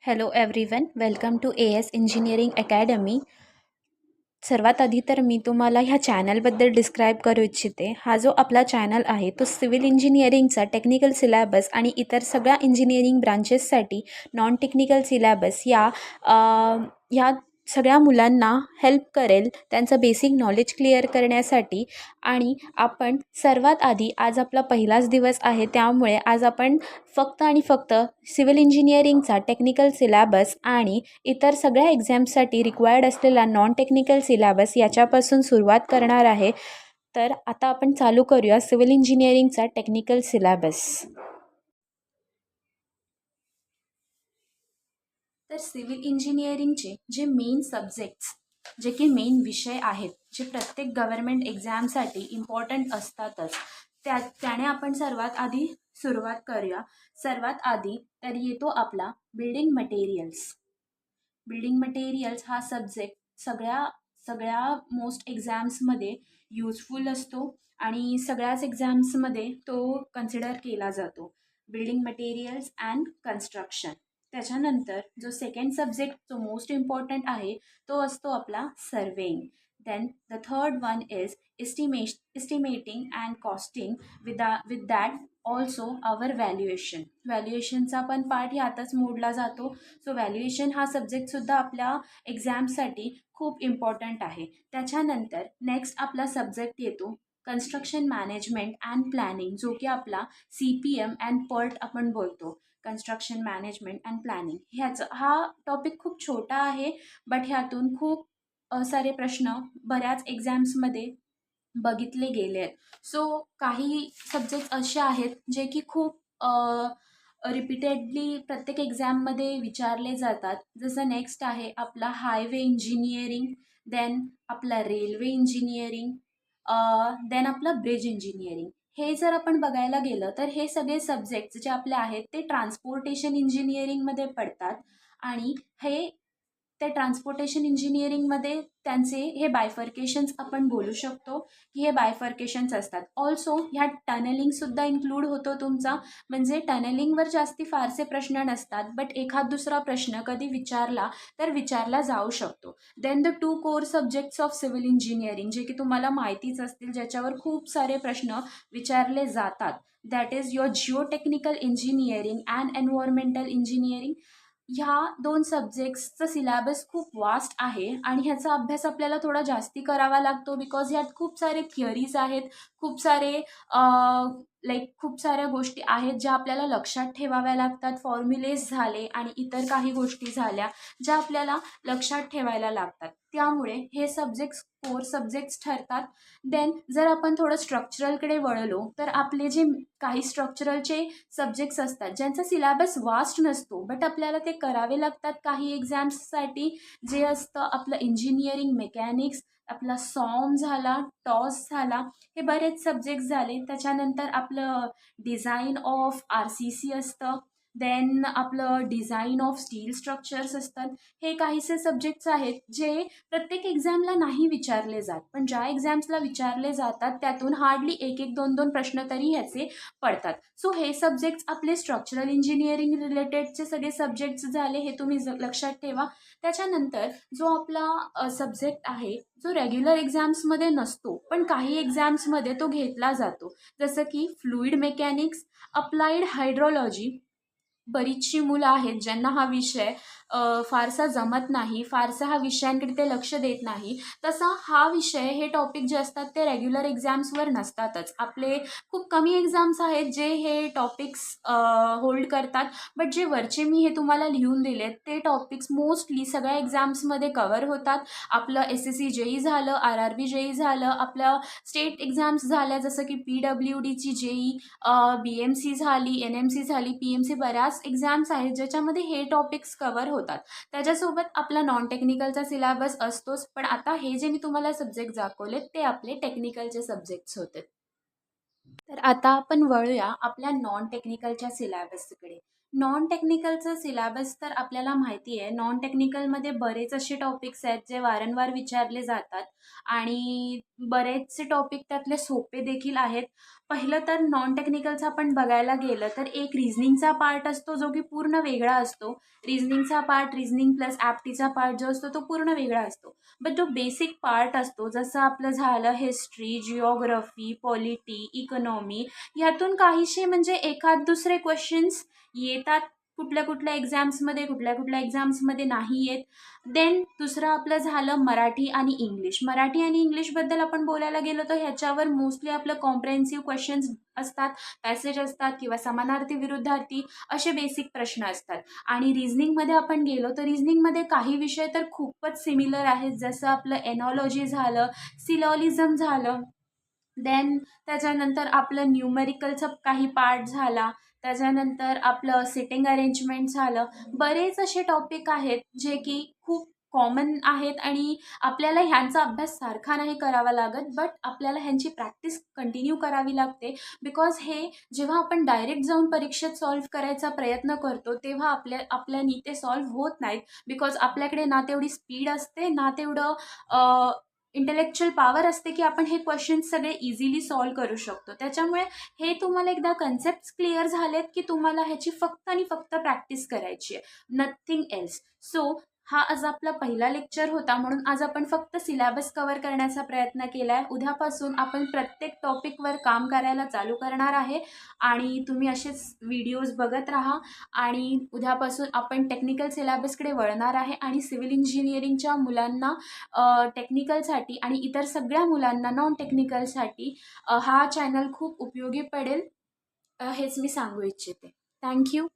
Hello everyone, welcome to AS engineering academy. सर्वात आधी तर मी तुम्हाला ह्या चॅनलबद्दल डिस्क्राईब करू इच्छिते. हा जो आपला चॅनल आहे तो सिव्हिल इंजिनिअरिंगचा टेक्निकल सिलॅबस आणि इतर सगळ्या इंजिनिअरिंग ब्रांचेससाठी नॉन टेक्निकल सिलॅबस ह्या सगळ्या मुलांना हेल्प करेल त्यांचं बेसिक नॉलेज क्लिअर करण्यासाठी. आणि आपण सर्वात आधी आज आपला पहिलाच दिवस आहे, त्यामुळे आज आपण फक्त आणि फक्त सिव्हिल इंजिनिअरिंगचा टेक्निकल सिलॅबस आणि इतर सगळ्या एक्झाम्ससाठी रिक्वायर्ड असलेला नॉन टेक्निकल सिलॅबस याच्यापासून सुरुवात करणार आहे. तर आता आपण चालू करूया सिव्हिल इंजिनिअरिंगचा टेक्निकल सिलॅबस. तर सिव्हिल इंजिनिअरिंगचे जे मेन सब्जेक्ट्स, जे की मेन विषय आहेत, जे प्रत्येक गव्हर्मेंट एक्झामसाठी इम्पॉर्टंट असतातच, त्याने आपण सर्वात आधी सुरुवात करूया. सर्वात आधी तर येतो आपला बिल्डिंग मटेरियल्स. बिल्डिंग मटेरियल्स हा सब्जेक्ट सगळ्या सगळ्या मोस्ट एक्झाम्समध्ये यूजफुल असतो आणि सगळ्याच एक्झाम्समध्ये तो कन्सिडर केला जातो. Building materials and construction. त्याच्यानंतर जो सेकंड सब्जेक्ट जो मोस्ट इम्पॉर्टंट आहे तो असतो आपला surveying. Then the third one is estimating and costing. With that also our व्हॅल्युएशनचा पण पार्ट ह्यातच मोडला जातो. सो व्हॅल्युएशन हा सब्जेक्टसुद्धा आपल्या एक्झामसाठी खूप इम्पॉर्टंट आहे. त्याच्यानंतर नेक्स्ट आपला सब्जेक्ट येतो कन्स्ट्रक्शन मॅनेजमेंट अँड प्लॅनिंग, जो की आपला CPM अँड PERT आपण बोलतो. कन्स्ट्रक्शन मॅनेजमेंट अँड प्लॅनिंग हा टॉपिक खूप छोटा आहे, बट ह्यातून खूप सारे प्रश्न बऱ्याच एक्झाम्समध्ये बघितले गेले आहेत. सो काही सब्जेक्ट असे आहेत जे की खूप रिपीटेडली प्रत्येक एक्झाममध्ये विचारले जातात. जसं नेक्स्ट आहे आपला हायवे इंजिनिअरिंग, देन आपला रेल्वे इंजिनिअरिंग, देन आपला ब्रिज इंजिनिअरिंग. हे जर आपण बघायला गेलं तर हे सगळे सब्जेक्ट्स जे आपले आहेत ते ट्रान्सपोर्टेशन इंजिनिअरिंगमध्ये पडतात. आणि हे त्या ट्रान्सपोर्टेशन इंजिनिअरिंगमध्ये त्यांचे हे बायफर्केशन्स आपण बोलू शकतो की हे बायफर्केशन्स असतात. ऑल्सो ह्यात टनलिंगसुद्धा इन्क्लूड होतो तुमचा. म्हणजे टनलिंगवर जास्ती फारसे प्रश्न नसतात, बट एखाद दुसरा प्रश्न कधी विचारला तर विचारला जाऊ शकतो. Then the two core subjects of civil engineering, जे की तुम्हाला माहितीच असतील, ज्याच्यावर खूप सारे प्रश्न विचारले जातात. That is your geotechnical engineering and environmental engineering. ह्या दोन सब्जेक्ट्सचं सिलॅबस खूप वास्ट आहे आणि ह्याचा अभ्यास आपल्याला थोडा जास्ती करावा लागतो, बिकॉज ह्यात खूप सारे थिअरीज आहेत, खूप सारे खूप साऱ्या गोष्टी आहेत ज्या आपल्याला लक्षात ठेवाव्या लागतात. फॉर्म्युलेज झाले आणि इतर काही गोष्टी झाल्या ज्या आपल्याला लक्षात ठेवायला लागतात. त्यामुळे हे सब्जेक्ट्स कोर सब्जेक्ट्स ठरतात. देन जर आपण थोडं स्ट्रक्चरलकडे वळलो तर आपले जे काही स्ट्रक्चरलचे सब्जेक्ट्स असतात ज्यांचा सिलॅबस वास्ट नसतो, बट आपल्याला ते करावे लागतात काही एक्झाम्ससाठी, जे असतं आपलं इंजिनिअरिंग मेकॅनिक्स, आपला सॉम झाला, टॉस झाला, हे बरेच सब्जेक्ट्स झाले. त्याच्यानंतर आपलं डिझाईन ऑफ RCC असतं. देन आपलं डिझाईन ऑफ स्टील स्ट्रक्चर्स असतात. हे काहीसे सब्जेक्ट्स आहेत जे प्रत्येक एक्झामला नाही विचारले जात, पण ज्या एक्झाम्सला विचारले जातात त्यातून हार्डली एक एक दोन दोन प्रश्न तरी ह्याचे पडतात. सो हे सब्जेक्ट्स आपले स्ट्रक्चरल इंजिनिअरिंग रिलेटेडचे सगळे सब्जेक्ट्स झाले, हे तुम्ही लक्षात ठेवा. त्याच्यानंतर जो आपला सब्जेक्ट आहे जो रेग्युलर एक्झाम्समध्ये नसतो पण काही एक्झाम्समध्ये तो घेतला जातो, जसं की फ्लुइड मेकॅनिक्स, अप्लाइड हायड्रोलॉजी. बरीचशी मुलं आहेत ज्यांना हा विषय फारसा जमत नाही, फारसा हा विषयांकडे ते लक्ष देत नाही. तसा हा विषय, हे टॉपिक जे असतात ते रेग्युलर एक्झाम्सवर नसतातच. आपले खूप कमी एक्झाम्स आहेत जे हे टॉपिक्स होल्ड करतात, बट जे वरचे मी हे तुम्हाला लिहून दिलेत ते टॉपिक्स मोस्टली सगळ्या एक्झाम्समध्ये कवर होतात. आपलं SSC JEE झालं, RRB JEE झालं, आपलं स्टेट एक्झाम्स झाल्या जसं की PWDची JEE, BMC झाली, NMC झाली, PMC, बऱ्याच एक्झाम्स आहेत ज्याच्यामध्ये हे टॉपिक्स कवर होतात. त्याच्यासोबत आपला नॉन टेक्निकलचा सिलॅबस असतोच, पण आता हे जे मी तुम्हाला सब्जेक्ट दाखवले ते आपले टेक्निकलचे सब्जेक्ट्स होते. तर आता आपण वळूया आपल्या नॉन टेक्निकलच्या सिलॅबसकडे. नॉन टेक्निकलचं सिलॅबस तर आपल्याला माहिती आहे. नॉन टेक्निकलमध्ये बरेच असे टॉपिक्स आहेत जे वारंवार विचारले जातात आणि बरेचसे टॉपिक त्यातले सोपे देखील आहेत. पहिलं तर नॉन टेक्निकलचं आपण बघायला गेलं तर एक रिझनिंगचा पार्ट असतो जो की पूर्ण वेगळा असतो. रिझनिंगचा पार्ट, रिझनिंग प्लस ॲप्टीचा पार्ट जो असतो तो पूर्ण वेगळा असतो. बट जो बेसिक पार्ट असतो जसं आपलं झालं हिस्ट्री, जिओग्राफी, पॉलिटी, इकॉनॉमी, यातून काहीसे म्हणजे एखाद दुसरे क्वेश्चन्स येतात कुठल्या कुठल्या एक्झाम्समध्ये, कुठल्या कुठल्या एक्झाम्समध्ये नाही येत. देन दुसरं आपलं झालं मराठी आणि इंग्लिश. मराठी आणि इंग्लिशबद्दल आपण बोलायला गेलो तर ह्याच्यावर मोस्टली आपलं कॉम्प्रेहेन्सिव्ह क्वेश्चन्स असतात, पॅसेज असतात किंवा समानार्थी विरुद्धार्थी असे बेसिक प्रश्न असतात. आणि रिझनिंगमध्ये आपण गेलो तर रिझनिंगमध्ये काही विषय तर खूपच सिमिलर आहेत, जसं आपलं एनॉलॉजी झालं, सिलॉलिझम झालं. देन त्याच्यानंतर आपलं न्यूमेरिकलचं काही पार्ट झाला. त्याच्यानंतर आपलं सिटिंग अरेंजमेंट झालं. बरेच असे टॉपिक आहेत जे की खूप कॉमन आहेत आणि आपल्याला ह्यांचा अभ्यास सारखा नाही करावा लागत, बट आपल्याला ह्यांची प्रॅक्टिस कंटिन्यू करावी लागते. बिकॉज हे जेव्हा आपण डायरेक्ट जाऊन परीक्षेत सॉल्व्ह करायचा प्रयत्न करतो तेव्हा आपल्यानी ते सॉल्व्ह होत नाहीत. बिकॉज आपल्याकडे ना तेवढी स्पीड असते, ना तेवढं इंटेलेक्च्युअल पॉवर असते की आपण हे क्वेश्चन्स सगळे इझिली सॉल्व्ह करू शकतो. त्याच्यामुळे हे तुम्हाला एकदा कन्सेप्ट्स क्लिअर झालेत की तुम्हाला ह्याची फक्त आणि फक्त प्रॅक्टिस करायची आहे, नथिंग एल्स. सो हा आज आपला पहिला लेक्चर होता, म्हणून आज आपण फक्त सिलॅबस कव्हर करण्याचा प्रयत्न केला आहे. उद्यापासून आपण प्रत्येक टॉपिकवर काम करायला चालू करणार आहे आणि तुम्ही असेच व्हिडिओज बघत राहा. आणि उद्यापासून आपण टेक्निकल सिलॅबसकडे वळणार आहे आणि सिव्हिल इंजिनिअरिंगच्या मुलांना टेक्निकलसाठी आणि इतर सगळ्या मुलांना नॉन टेक्निकलसाठी हा चॅनल खूप उपयोगी पडेल, हेच मी सांगू इच्छिते. थँक्यू.